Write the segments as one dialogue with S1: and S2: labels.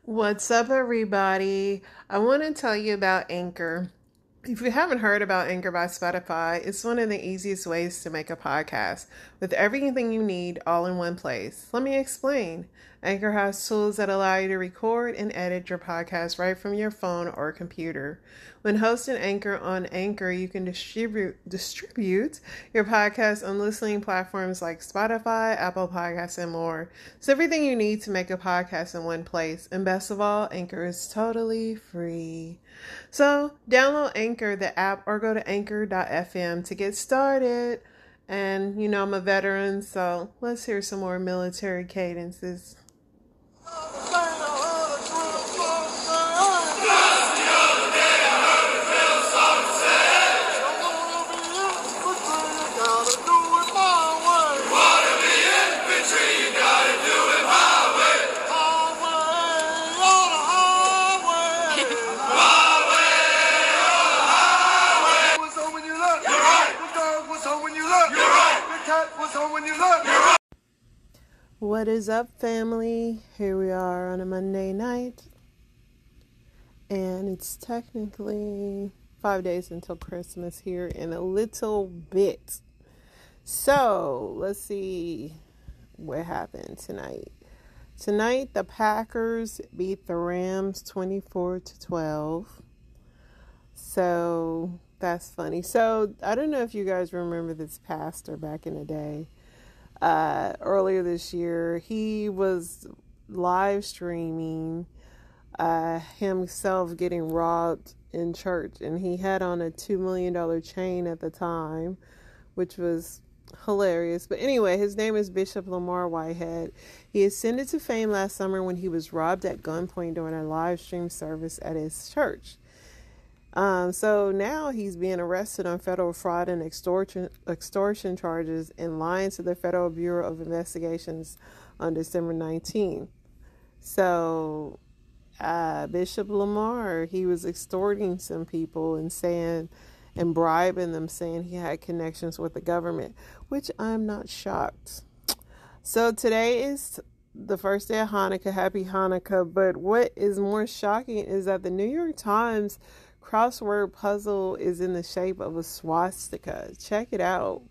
S1: What's up, everybody? I want to tell you about Anchor. If you haven't heard about Anchor by Spotify, it's one of the easiest ways to make a podcast with everything you need all in one place. Let me explain. Anchor has tools that allow you to record and edit your podcast right from your phone or computer. When hosting Anchor on Anchor, you can distribute your podcast on listening platforms like Spotify, Apple Podcasts, and more. It's everything you need to make a podcast in one place. And best of all, Anchor is totally free. So download Anchor, the app, or go to anchor.fm to get started. And, I'm a veteran, so let's hear some more military cadences. What is up, family? Here we are on a Monday night, and it's technically 5 days until Christmas here in a little bit. So let's see what happened tonight. Tonight, the Packers beat the Rams 24-12. So that's funny. So I don't know if you guys remember this pastor back in the day. Earlier this year, he was live streaming himself getting robbed in church, and he had on a $2 million chain at the time, which was hilarious. But anyway, his name is Bishop Lamar Whitehead. He ascended to fame last summer when he was robbed at gunpoint during a live stream service at his church. So now he's being arrested on federal fraud and extortion charges and lying to the Federal Bureau of Investigations on December 19th. So Bishop Lamar, he was extorting some people and bribing them, saying he had connections with the government, which I'm not shocked. So today is the first day of Hanukkah. Happy Hanukkah. But what is more shocking is that the New York Times crossword puzzle is in the shape of a swastika. Check it out.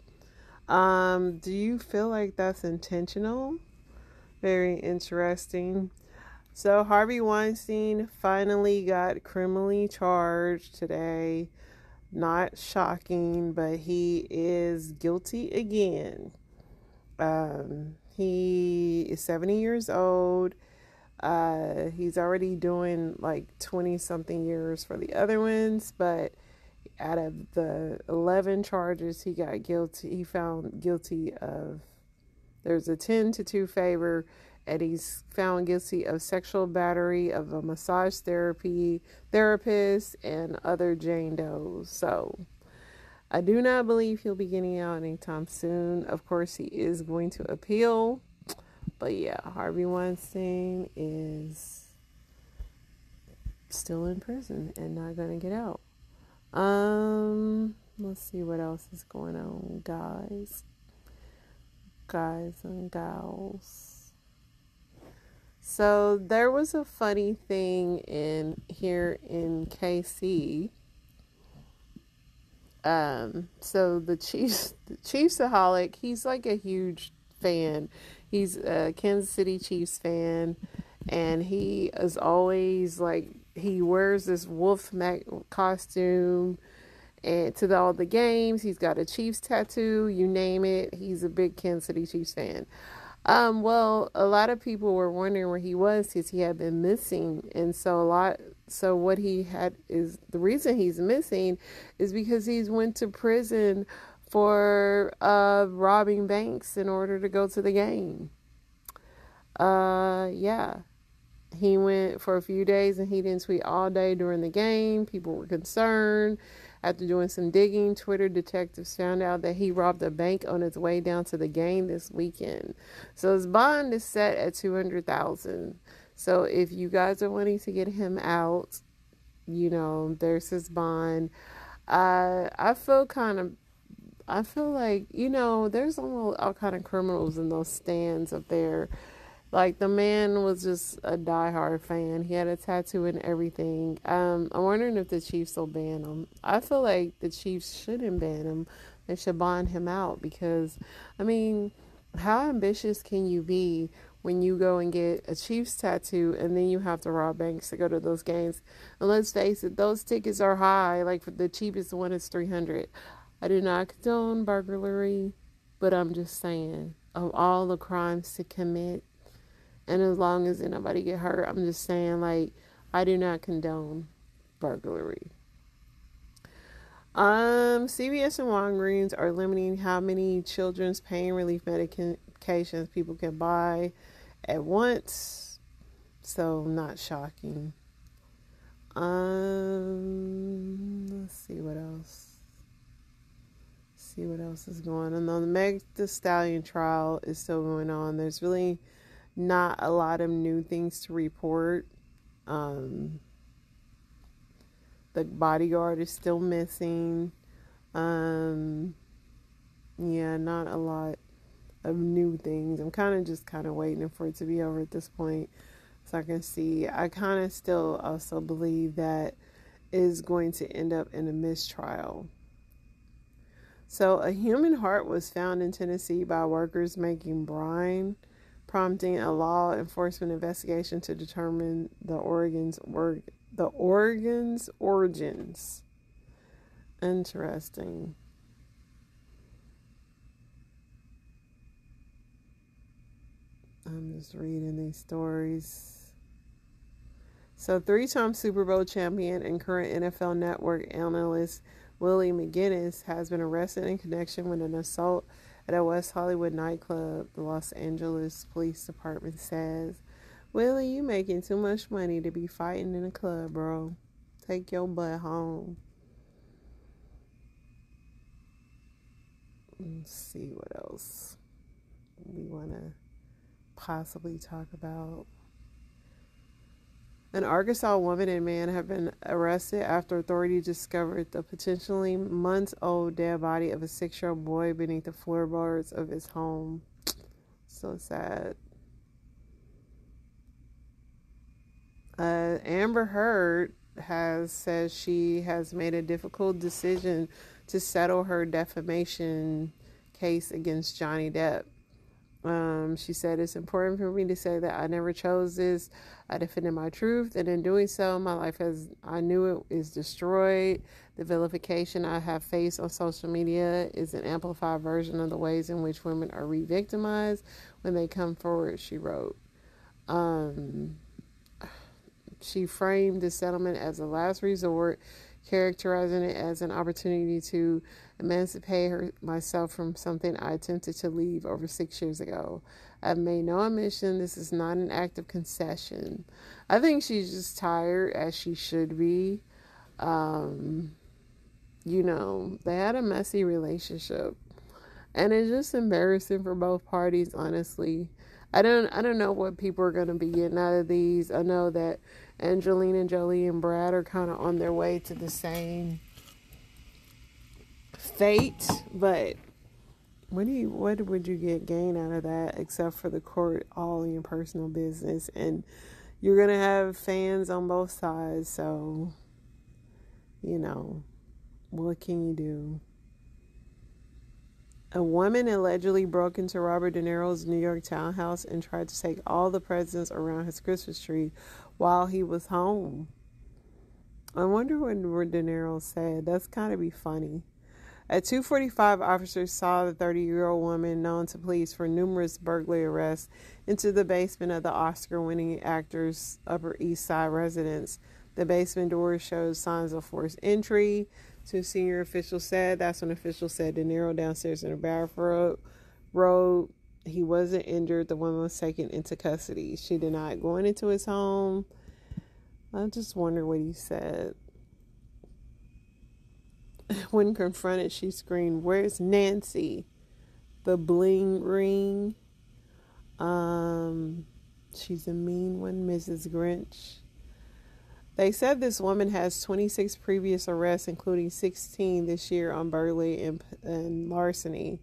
S1: Do you feel like that's intentional? Very interesting. So Harvey Weinstein finally got criminally charged today. Not shocking, but he is guilty again. He is 70 years old. He's already doing like 20 something years for the other ones, but out of the 11 charges he found guilty of, there's a 10-2 favor, and he's found guilty of sexual battery of a massage therapist and other Jane Does. So I do not believe he'll be getting out anytime soon. Of course, he is going to appeal. But yeah, Harvey Weinstein is still in prison and not going to get out. Let's see what else is going on, guys and gals. So there was a funny thing here in KC. So the Chiefsaholic, he's like a huge fan. He's a Kansas City Chiefs fan, and he is always like, he wears this wolf costume and to all the games. He's got a Chiefs tattoo, you name it. He's a big Kansas City Chiefs fan. Well, a lot of people were wondering where he was because he had been missing, and so what he had is, the reason he's missing is because he's went to prison for robbing banks in order to go to the game. Yeah. He went for a few days and he didn't tweet all day during the game. People were concerned. After doing some digging, Twitter detectives found out that he robbed a bank on his way down to the game this weekend. So his bond is set at $200,000. So if you guys are wanting to get him out, there's his bond. I feel kind of, I feel like, there's all kind of criminals in those stands up there. Like, the man was just a diehard fan. He had a tattoo and everything. I'm wondering if the Chiefs will ban him. I feel like the Chiefs shouldn't ban him. They should bond him out because, I mean, how ambitious can you be when you go and get a Chiefs tattoo and then you have to rob banks to go to those games? And let's face it, those tickets are high. Like, for the cheapest one is $300. I do not condone burglary, but I'm just saying, of all the crimes to commit, and as long as nobody get hurt, I'm just saying, like, I do not condone burglary. CVS and Walgreens are limiting how many children's pain relief medications people can buy at once. So, not shocking. Let's see what else. See what else is going on. The Meg Thee Stallion trial is still going on. There's really not a lot of new things to report. The bodyguard is still missing. Yeah, not a lot of new things. I'm kind of waiting for it to be over at this point so I can see. I kind of still also believe that is going to end up in a mistrial. So, a human heart was found in Tennessee by workers making brine, prompting a law enforcement investigation to determine the organ's origins. Interesting. I'm just reading these stories. So, three-time Super Bowl champion and current NFL Network analyst Willie McGinnis has been arrested in connection with an assault at a West Hollywood nightclub, the Los Angeles Police Department says. Willie, you making too much money to be fighting in a club, bro. Take your butt home. Let's see what else we want to possibly talk about. An Arkansas woman and man have been arrested after authorities discovered the potentially months-old dead body of a 6-year-old boy beneath the floorboards of his home. So sad. Amber Heard has said she has made a difficult decision to settle her defamation case against Johnny Depp. She said, it's important for me to say that I never chose this. I defended my truth, and in doing so, my life I knew it is destroyed. The vilification I have faced on social media is an amplified version of the ways in which women are re-victimized when they come forward, she wrote. She framed the settlement as a last resort, characterizing it as an opportunity to emancipate myself from something I attempted to leave over 6 years ago. I've made no admission. This is not an act of concession. I think she's just tired, as she should be. They had a messy relationship, and it's just embarrassing for both parties, honestly. I don't know what people are going to be getting out of these. I know that Angelina Jolie and Brad are kind of on their way to the same fate, but what would you gain out of that except for the court all in your personal business? And you're going to have fans on both sides, so what can you do? A woman allegedly broke into Robert De Niro's New York townhouse and tried to take all the presents around his Christmas tree while he was home. I wonder what De Niro said. That's kind of be funny. At 2:45, officers saw the 30-year-old woman, known to police for numerous burglary arrests, into the basement of the Oscar-winning actor's Upper East Side residence. The basement door showed signs of forced entry. Two senior officials said. That's when officials said De Niro downstairs in the bathroom wrote he wasn't injured. The woman was taken into custody. She denied going into his home. I just wonder what he said. When confronted, she screamed, "Where's Nancy? The bling ring." She's a mean one, Mrs. Grinch. They said this woman has 26 previous arrests, including 16 this year on burglary and larceny.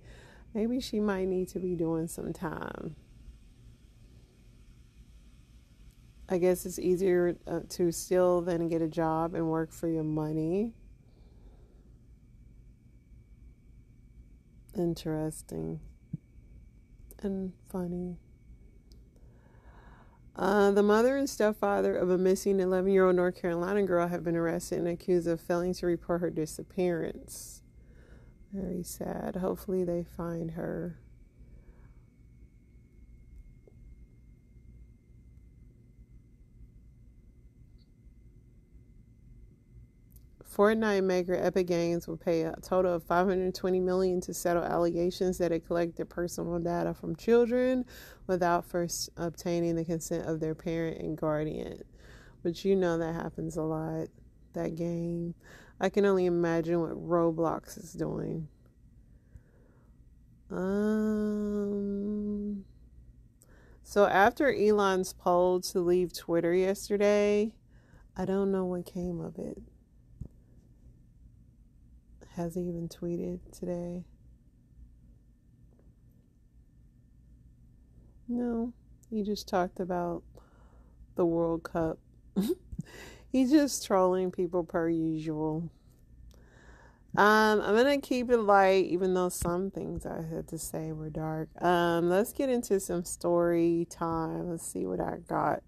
S1: Maybe she might need to be doing some time. I guess it's easier to steal than get a job and work for your money. Interesting and funny. The mother and stepfather of a missing 11-year-old North Carolina girl have been arrested and accused of failing to report her disappearance. Very sad. Hopefully they find her. Fortnite maker Epic Games will pay a total of $520 million to settle allegations that it collected personal data from children without first obtaining the consent of their parent and guardian. But you know that happens a lot, that game. I can only imagine what Roblox is doing. So after Elon's poll to leave Twitter yesterday, I don't know what came of it. Has he even tweeted today? No, he just talked about the World Cup. He's just trolling people per usual. I'm gonna keep it light, even though some things I had to say were dark. Let's get into some story time. Let's see what I got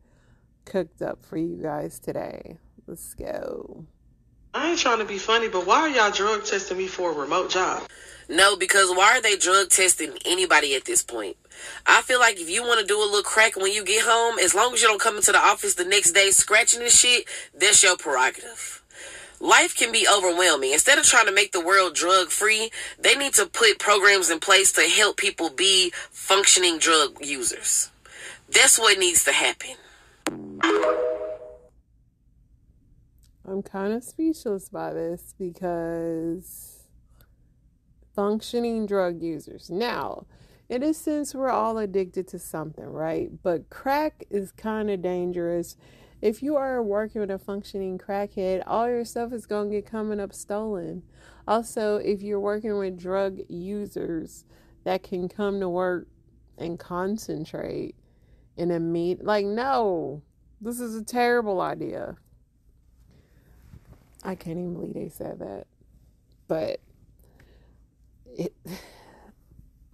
S1: cooked up for you guys today. Let's go.
S2: I ain't trying to be funny, but why are y'all drug testing me for a remote job?
S3: No, because why are they drug testing anybody at this point? I feel like if you want to do a little crack when you get home, as long as you don't come into the office the next day scratching and shit, that's your prerogative. Life can be overwhelming. Instead of trying to make the world drug-free, they need to put programs in place to help people be functioning drug users. That's what needs to happen.
S1: I'm kind of speechless by this because functioning drug users. Now, in a sense, we're all addicted to something, right? But crack is kind of dangerous. If you are working with a functioning crackhead, all your stuff is going to get coming up stolen. Also, if you're working with drug users that can come to work and concentrate in a meet, like, no, this is a terrible idea. I can't even believe they said that. But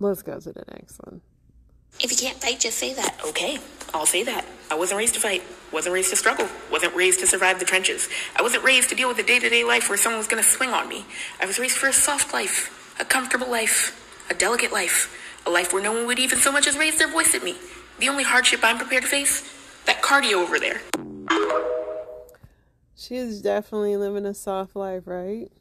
S1: let's go to the next one.
S4: If you can't fight, just say that.
S5: Okay, I'll say that. I wasn't raised to fight. Wasn't raised to struggle. Wasn't raised to survive the trenches. I wasn't raised to deal with the day-to-day life where someone was going to swing on me. I was raised for a soft life, a comfortable life, a delicate life, a life where no one would even so much as raise their voice at me. The only hardship I'm prepared to face, that cardio over there.
S1: She is definitely living a soft life, right?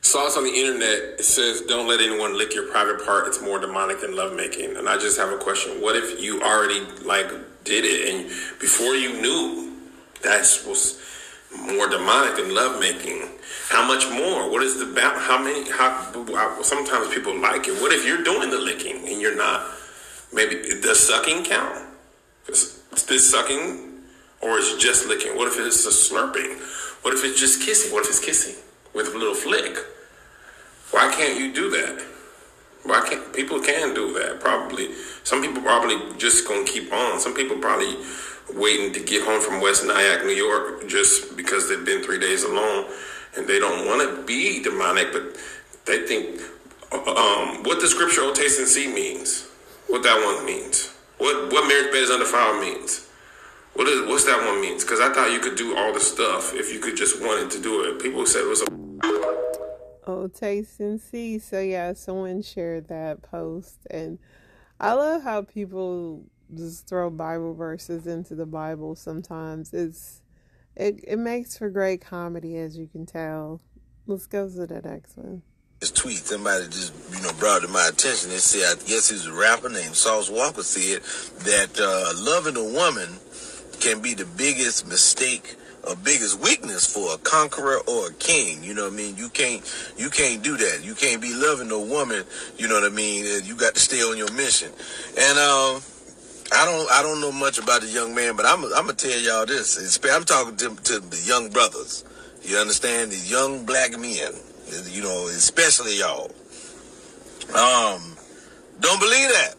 S6: Saw this on the internet. It says, don't let anyone lick your private part. It's more demonic than lovemaking. And I just have a question. What if you already, did it and before you knew that was more demonic than lovemaking? How much more? What is the balance? Sometimes people like it. What if you're doing the licking and you're not? Maybe does sucking count? Is this sucking or is it just licking? What if it's a slurping? What if it's just kissing? What if it's kissing with a little flick? Why can't you do that? Why can't people can do that? Probably. Some people probably just gonna keep on. Some people probably waiting to get home from West Nyack, New York, just because they've been 3 days alone and they don't want to be demonic, but they think what the scripture "O taste and see" means. What that one means. What marriage bed is undefiled means. What's that one means? Because I thought you could do all the stuff if you could just wanted to do it. People said it was
S1: Oh, taste and see. So yeah, someone shared that post, and I love how people just throw Bible verses into the Bible sometimes. It makes for great comedy, as you can tell. Let's go to the next one.
S7: This tweet, somebody just, brought to my attention. They said, I guess he was a rapper named Sauce Walker, said that loving a woman can be the biggest mistake or biggest weakness for a conqueror or a king. You know what I mean? You can't do that. You can't be loving a woman, you know what I mean? You got to stay on your mission. And I don't know much about the young man, but I'm gonna tell y'all this. I'm talking to the young brothers. You understand? The young black men, you know, especially y'all. Don't believe that.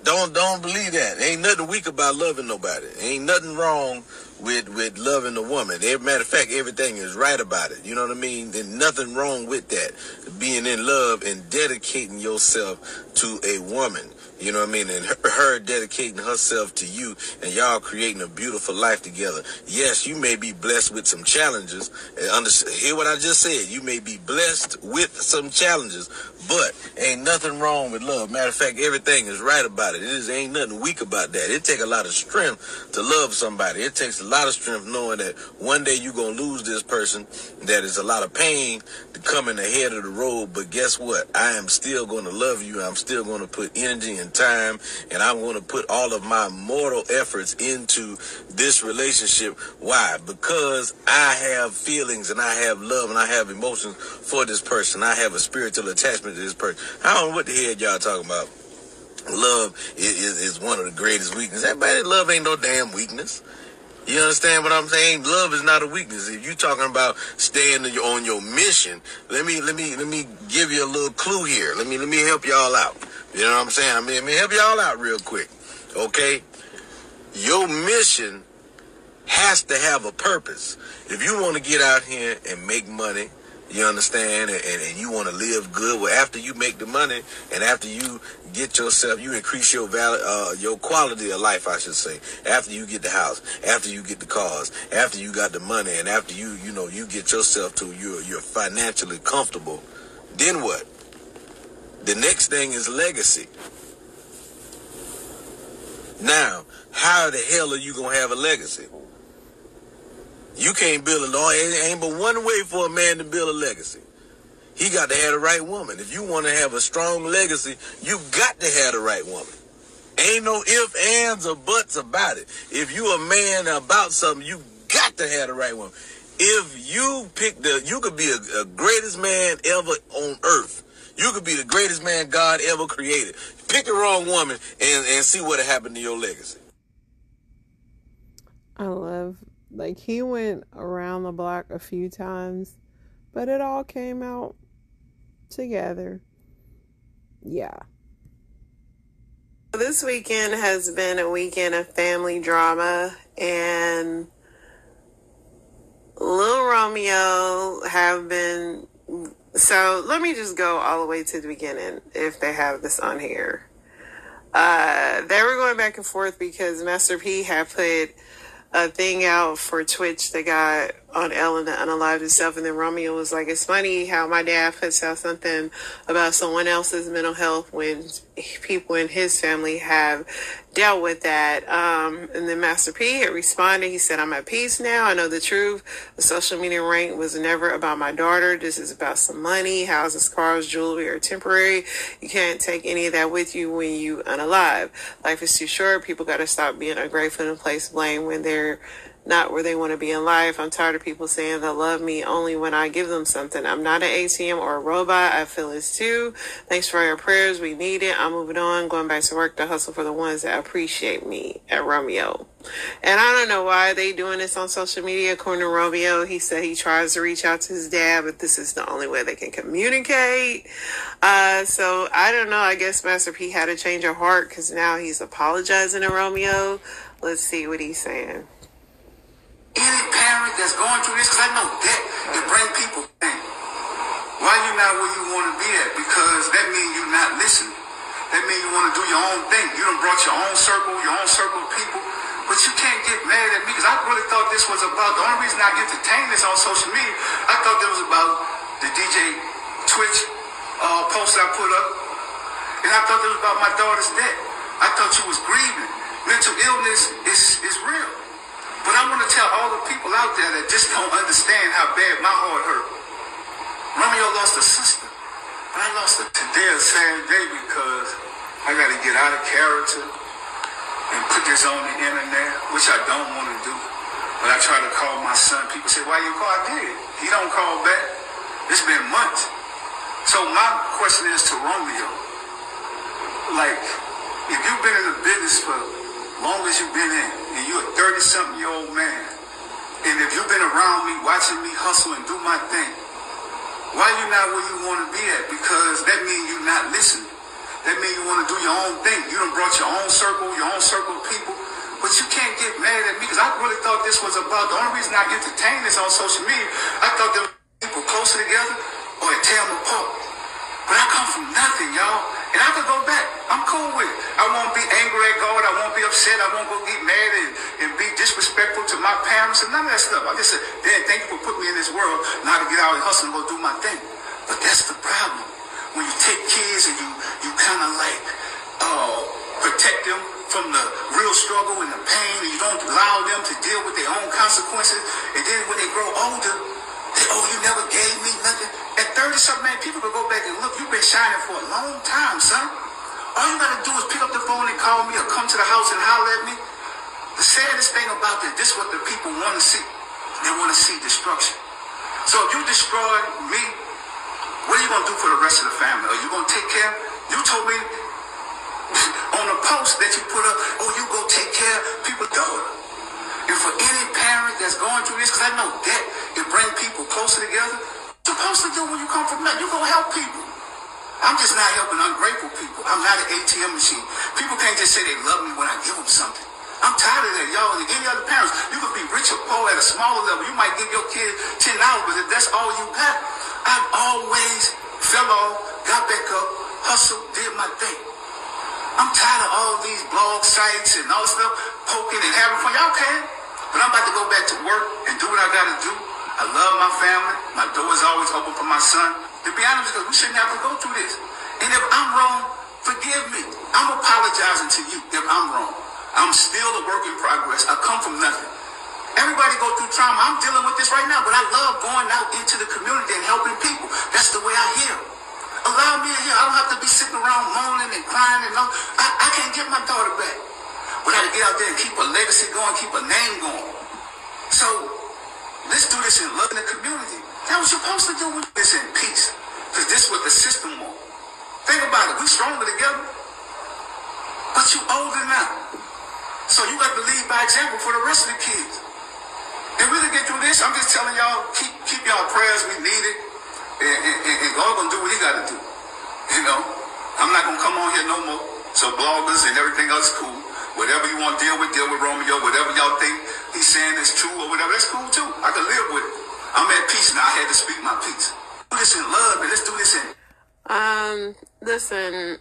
S7: Don't believe that. Ain't nothing weak about loving nobody. Ain't nothing wrong with loving a woman. Matter of fact, everything is right about it. You know what I mean? There's nothing wrong with that. Being in love and dedicating yourself to a woman. You know what I mean? And her dedicating herself to you, and y'all creating a beautiful life together. Yes, you may be blessed with some challenges. Hear what I just said. You may be blessed with some challenges, but ain't nothing wrong with love. Matter of fact, everything is right about it. Ain't nothing weak about that. It takes a lot of strength to love somebody. It takes a lot of strength knowing that one day you're going to lose this person. That is a lot of pain to come in the head of the road. But guess what? I am still going to love you. I'm still going to put energy and time, and I'm going to put all of my mortal efforts into this relationship. Why? Because I have feelings and I have love and I have emotions for this person. I have a spiritual attachment to this person. I don't know what the hell y'all talking about. Love is one of the greatest weaknesses. Everybody, love ain't no damn weakness. You understand what I'm saying? Love is not a weakness. If you're talking about staying on your mission, let me give you a little clue here. Let me help y'all out. You know what I'm saying? Let me help y'all out real quick. Okay? Your mission has to have a purpose. If you want to get out here and make money, you understand, and you want to live good, well, after you make the money and after you get yourself, you increase your your quality of life, I should say. After you get the house, after you get the cars, after you got the money, and after you get yourself to you're financially comfortable, then what? The next thing is legacy. Now, how the hell are you going to have a legacy? You can't build a law. It ain't but one way for a man to build a legacy. He got to have the right woman. If you want to have a strong legacy, you got to have the right woman. Ain't no ifs, ands, or buts about it. If you a man about something, you got to have the right woman. If you pick you could be a greatest man ever on earth. You could be the greatest man God ever created. Pick the wrong woman and see what happened to your legacy.
S1: I love, like, he went around the block a few times, but it all came out together. Yeah. This weekend has been a weekend of family drama, and Lil Romeo have been... So let me just go all the way to the beginning, if they have this on here. They were going back and forth because Master P had put a thing out for Twitch that got on Ellen that unalived himself, and then Romeo was like, it's funny how my dad puts out something about someone else's mental health when people in his family have dealt with that. And then Master P had responded. He said, I'm at peace now. I know the truth. The social media rank was never about my daughter. This is about some money. Houses, cars, jewelry are temporary. You can't take any of that with you when you unalive. Life is too short. People got to stop being ungrateful and place blame when they're not where they want to be in life. I'm tired of people saying they love me only when I give them something. I'm not an ATM or a robot. I feel this too. Thanks for your prayers. We need it. I'm moving on, going back to work to hustle for the ones that appreciate me, at Romeo. And I don't know why they doing this on social media. According to Romeo, he said he tries to reach out to his dad, but this is the only way they can communicate. So I don't know. I guess Master P had to change her heart because now he's apologizing to Romeo. Let's see what he's saying.
S8: Any parent that's going through this, because I know that it bring people in. Why you not where you want to be at? Because that means you're not listening. That means you want to do your own thing. You done brought your own circle of people. But you can't get mad at me because I really thought this was about, the only reason I entertained this on social media, I thought that was about the DJ Twitch post I put up. And I thought that was about my daughter's death. I thought you was grieving. Mental illness is real. But I want to tell all the people out there that just don't understand how bad my heart hurt. Romeo lost a sister, but I lost her today, the same day, because I got to get out of character and put this on the internet, which I don't want to do. But I try to call my son. People say, why you call? I did. He don't call back. It's been months. So my question is to Romeo, like, If you've been in the business for long as you've been in, and you're a 30-something-year-old man, and if you've been around me, watching me hustle and do my thing, why you not where you want to be at? Because that means you're not listening. That means you want to do your own thing. You done brought your own circle of people. But you can't get mad at me because I really thought this was about, the only reason I entertain this on social media, I thought them people closer together or they tear them apart. But I come from nothing, y'all. And I could go back. I'm cool with it. I won't be angry at God. I won't be upset. I won't go get mad and be disrespectful to my parents and none of that stuff. I just said, Dad, thank you for putting me in this world. Now I can get out and hustle and go do my thing. But that's the problem. When you take kids and you kind of like protect them from the real struggle and the pain, and you don't allow them to deal with their own consequences. And then when they grow older, you never gave me nothing. At 30-something, man, people can go back and look, you've been shining for a long time, son. All you gotta do is pick up the phone and call me or come to the house and holler at me. The saddest thing about this is what the people want to see. They want to see destruction. So if you destroy me, what are you gonna do for the rest of the family? Are you gonna take care? You told me on the post that you put up, you go take care of people's daughter. And for any parent that's going through this, because I know that it brings people closer together, what you're supposed to do when you come from that, you go help people. I'm just not helping ungrateful people. I'm not an ATM machine. People can't just say they love me when I give them something. I'm tired of that, y'all. And any other parents, you could be rich or poor at a smaller level. You might give your kid $10, but if that's all you got, I've always fell off, got back up, hustled, did my thing. I'm tired of all these blog sites and all stuff, poking and having fun. Y'all can. But I'm about to go back to work and do what I got to do. I love my family. My door is always open for my son. To be honest, because we shouldn't have to go through this. And if I'm wrong, forgive me. I'm apologizing to you if I'm wrong. I'm still a work in progress. I come from nothing. Everybody go through trauma. I'm dealing with this right now, but I love going out into the community and helping people. That's the way I heal. Allow me to heal. I don't have to be sitting around moaning and crying and I can't get my daughter back. But I got to get out there and keep a legacy going, keep a name going. So let's do this in love in the community. That's what you're supposed to do with this in peace. Because this is what the system wants. Think about it. We stronger together. But you older now. So you got to lead by example for the rest of the kids. And really get through this, I'm just telling y'all, keep y'all prayers. We need it. And God gonna do what he gotta do. You know, I'm not gonna come on here no more. So bloggers and everything else cool. Whatever you want to deal with Romeo. Whatever y'all think he's saying is true or whatever, that's cool too. I can live with it. I'm at peace now. I had to speak my peace. Do this in love, and let's do this in.
S1: Listen,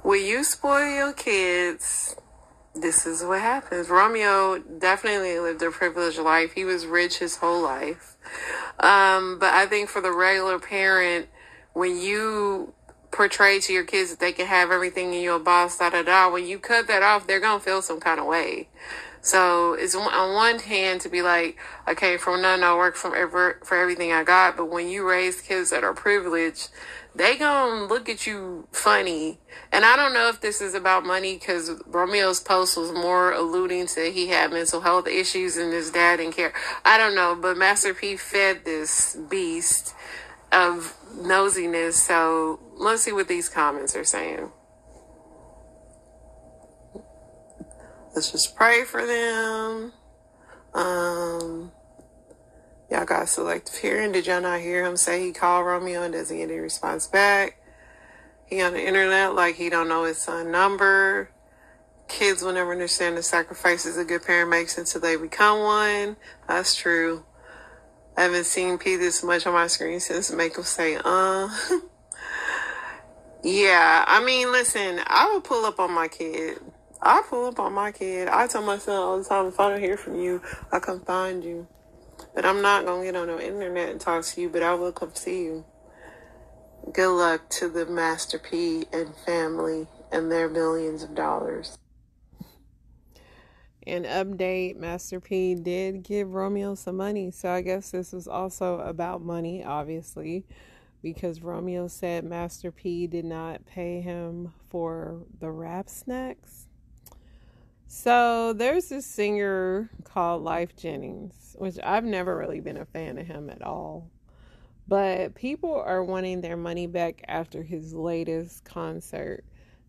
S1: when you spoil your kids, this is what happens. Romeo definitely lived a privileged life. He was rich his whole life. But I think for the regular parent, when you portray to your kids that they can have everything and you're a boss, when you cut that off, they're going to feel some kind of way. So it's on one hand to be like, I came from nothing, I work for everything I got. But when you raise kids that are privileged, they gonna look at you funny. And I don't know if this is about money, because Romeo's post was more alluding to he had mental health issues and his dad didn't care. I don't know, but Master P fed this beast of nosiness. So let's see what these comments are saying. Let's just pray for them. Y'all got selective hearing. Did y'all not hear him say he called Romeo and doesn't get any response back? He on the internet like he don't know his son's number. Kids will never understand the sacrifices a good parent makes until they become one. That's true. I haven't seen P this much on my screen since make him say, Yeah, I mean, listen, I would pull up on my kid. I tell my son all the time, if I don't hear from you, I'll come find you. But I'm not going to get on the internet and talk to you, but I will come see you. Good luck to the Master P and family and their millions of dollars. An update, Master P did give Romeo some money. So I guess this was also about money, obviously, because Romeo said Master P did not pay him for the rap snacks. So there's this singer called Lyfe Jennings, which I've never really been a fan of him at all. But people are wanting their money back after his latest concert.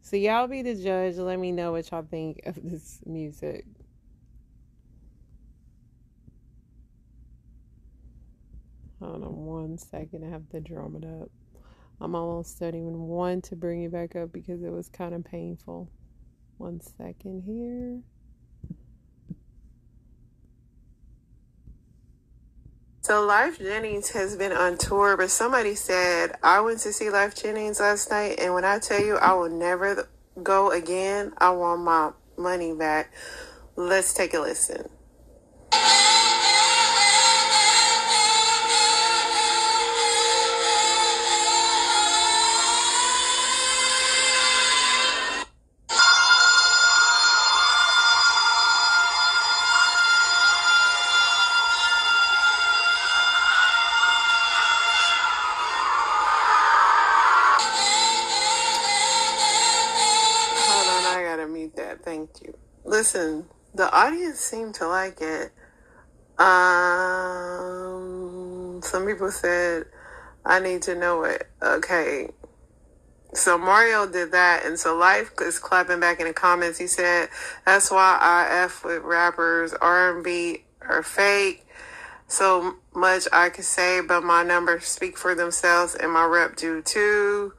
S1: So y'all be the judge. Let me know what y'all think of this music. Hold on 1 second. I have to drum it up. I'm almost don't even want to bring it back up because it was kind of painful. 1 second here. So Life Jennings has been on tour, but somebody said, I went to see Life Jennings last night, and when I tell you I will never go again, I want my money back. Let's take a listen. Thank you. Listen, the audience seemed to like it. Some people said, I need to know it. Okay. So Mario did that, and so Life is clapping back in the comments. He said, that's why I F with rappers. R&B are fake. So much I could say, but my numbers speak for themselves, and my rep do too.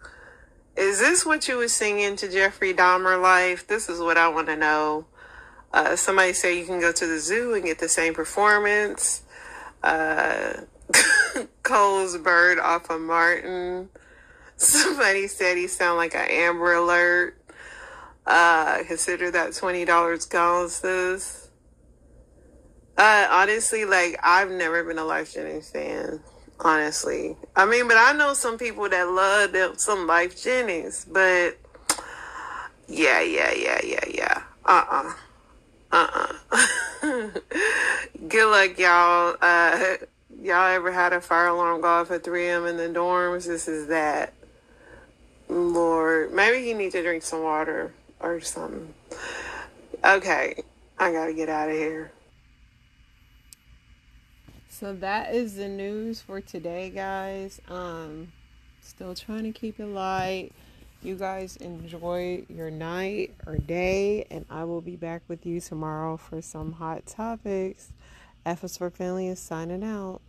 S1: Is this what you was singing to Jeffrey Dahmer Life? This is what I want to know. Somebody said you can go to the zoo and get the same performance. Cole's Bird off of Martin. Somebody said he sound like an Amber Alert. Consider that $20 gone, sis. Honestly, like, I've never been a Life Jennings fan. Honestly. I mean, but I know some people that love some Life Jennings, but yeah. Good luck, y'all. Y'all ever had a fire alarm go off at 3 a.m. in the dorms? This is that. Lord. Maybe you need to drink some water or something. Okay. I gotta get out of here. So that is the news for today, guys. Still trying to keep it light. You guys enjoy your night or day, and I will be back with you tomorrow for some hot topics. F is for Family is signing out.